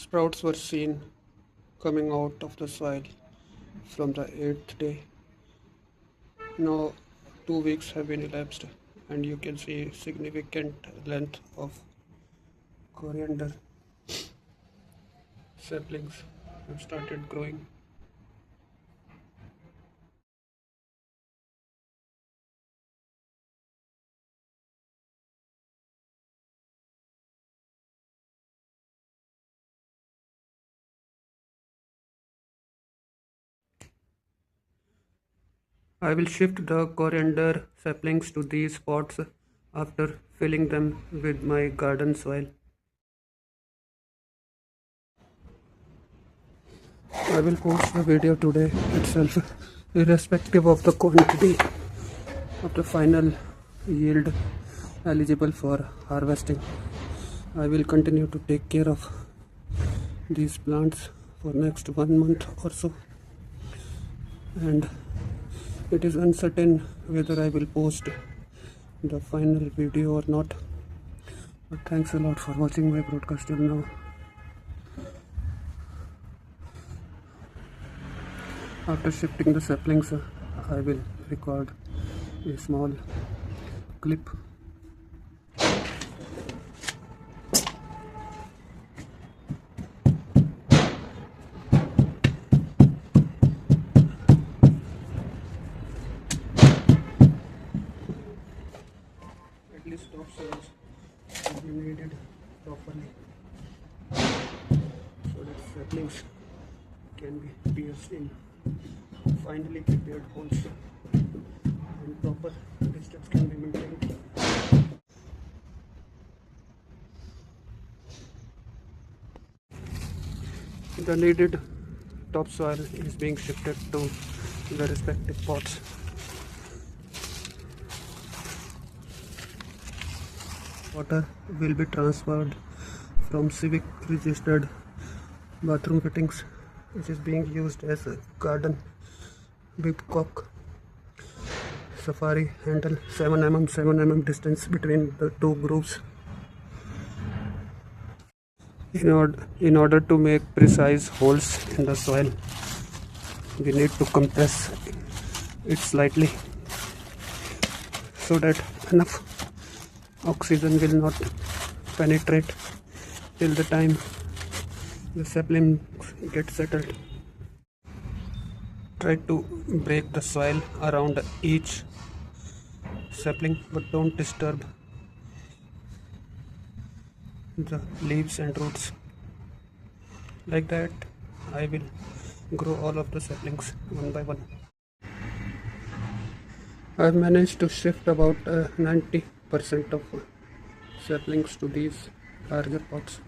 Sprouts were seen coming out of the soil from the eighth day. Now 2 weeks have been elapsed, and you can see significant length of coriander saplings have started growing. I will shift the coriander saplings to these pots after filling them with my garden soil. I will post the video today itself, irrespective of the quantity of the final yield eligible for harvesting. I will continue to take care of these plants for next 1 month or so, and it is uncertain whether I will post the final video or not, but thanks a lot for watching my broadcast till now. After shifting the saplings, I will record a small clip. At least topsoils will be needed properly so that saplings can be pierced in finely prepared holes and proper distance can be maintained. The needed topsoil is being shifted to the respective pots. Water will be transferred from civic registered bathroom fittings, which is being used as a garden bibcock safari handle. 7 mm distance between the two grooves. In order to make precise holes in the soil, we need to compress it slightly so that enough oxygen will not penetrate till the time the sapling gets settled. Try to break the soil around each sapling, but don't disturb the leaves and roots. Like that, I will grow all of the saplings one by one. I've managed to shift about 90% of saplings to these larger pots.